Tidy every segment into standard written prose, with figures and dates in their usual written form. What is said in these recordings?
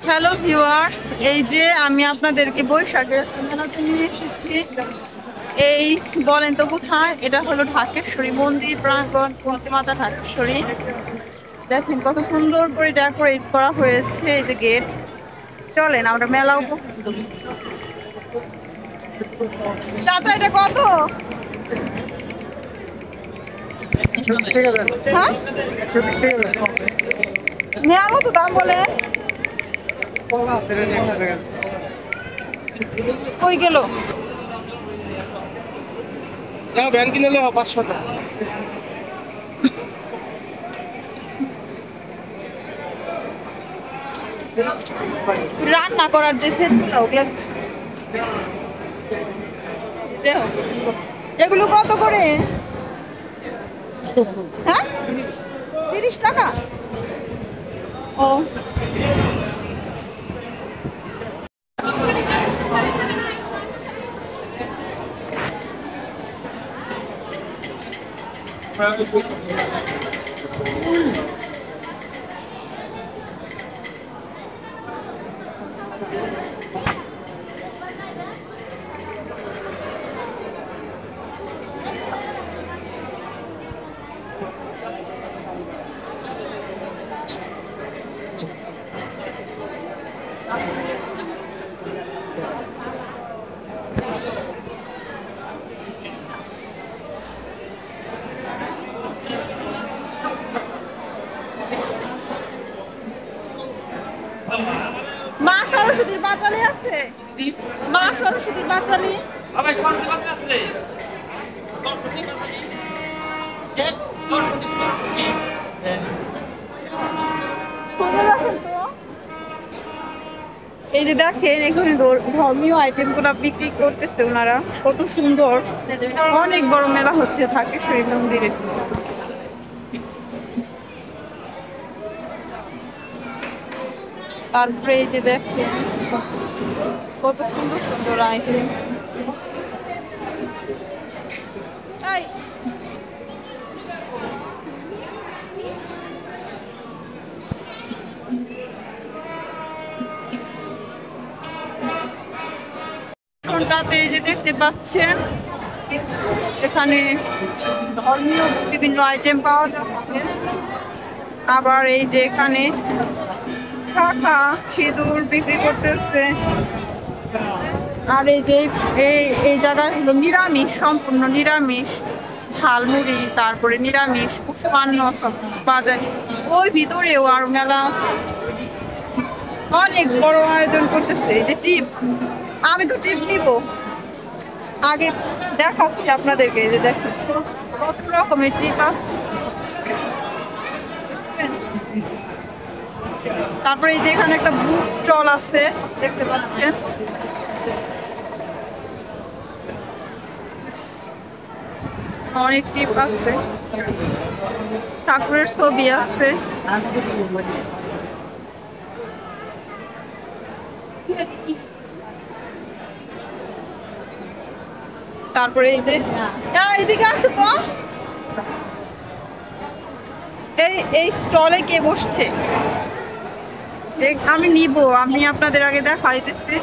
Hello viewers, এই যে আমি আপনাদেরকে বৈশাখের মেলাতে নিয়ে এসেছি। এই বলেন তো কোথায়? এটা হলো ঢাকেশ্বরী মন্দির প্রাঙ্গণ, পঞ্চমাতা ঢাকেশ্বরী। দেখেন কত সুন্দর করে ডেকোরেট করা হয়েছে। এই যে গেট, চলেন আমরা মেলা উপভোগ করি। চাচা এটা কত? হ্যাঁ, নেওয়ার মতো দাম বলেন। কই গেল? ভ্যান কিনে নেওয়া 500 টাকা। রান্না করার যে সেটগুলো ওগুলো এগুলো কত করে? হ্যাঁ, 30 টাকা। ও মা সরস্বতীর বাচালি আছে? মা সরস্বতীর বাচালি রাখেন তো। এই যে দেখেন এখানে ধর্মীয় আইটেম গুলা বিক্রি করতেছে ওনারা, কত সুন্দর। অনেক বড় মেলা হচ্ছে ঢাকেশ্বরী মন্দিরে। তারপরে এই যে দেখেন কত সুন্দর সুন্দর আইটেম। রাতে এই যে দেখতে পাচ্ছেন এখানে ধর্মীয় বিভিন্ন আইটেম পাওয়া যাচ্ছে। আবার এই যে এখানে শাখা সিঁদুর বিক্রি করতেছে। আর এই যে এই জায়গায় হলো নিরামিষ, সম্পূর্ণ নিরামিষ, ঝালমুড়ি, তারপরে নিরামিষ পুষ্পান্ন সব পাওয়া যায়। ওই ভিতরেও আর মেলা অনেক বড় আয়োজন করতেছে। এই যে টিপ, আমি তো টিপ নিব, আগে দেখাচ্ছি আপনাদেরকে। এই যে দেখেন কত রকমের টিপ আছে। তারপরে এই যে এখানে একটা বুক স্টল আছে, দেখতে পাচ্ছেন। অনেক টিপ আছে, ঠাকুরের ছবি আছে। তারপরে এই যে এইদিকে আসো তো, এই স্টলে কে বসছে আমি নিব, আমি আপনাদের আগে দেখাইতেছি।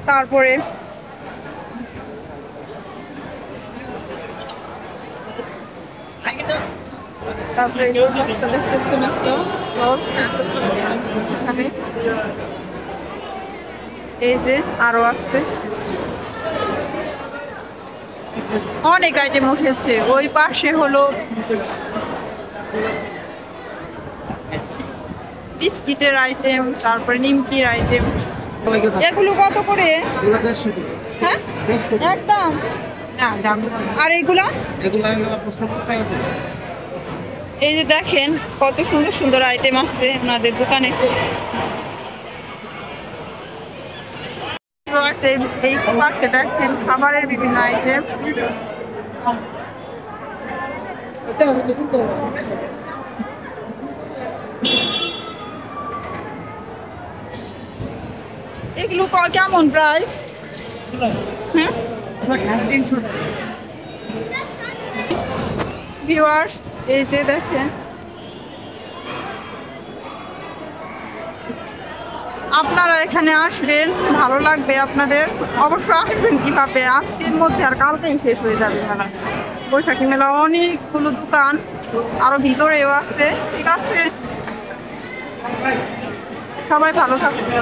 তারপরে তারপরে দেখতেছেন একটা স্টল, এই যে আরো আছে অনেক আইটেম উঠেছে। ওই পাশে হলো বিস্কিটের আইটেম, তারপরে নিমকির আইটেম। এগুলো কত করে? হ্যাঁ, একদম। আর এগুলা এই যে দেখেন কত সুন্দর সুন্দর আইটেম আছে আপনাদের দোকানে। এই পাশে দেখেন খাবারের বিভিন্ন আইটেম। এগুলো কেমন প্রাইস? হ্যাঁ, ভিউয়ার্স এই যে দেখেন আপনারা এখানে আসবেন, ভালো লাগবে আপনাদের। অবশ্য আসবেন কিভাবে, আজকের মধ্যে আর কালকেই শেষ হয়ে যাবে মেলা। বৈশাখী মেলা অনেকগুলো দোকান, আরো ভিতরেও আছে। ঠিক আছে, সবাই ভালো থাকবে।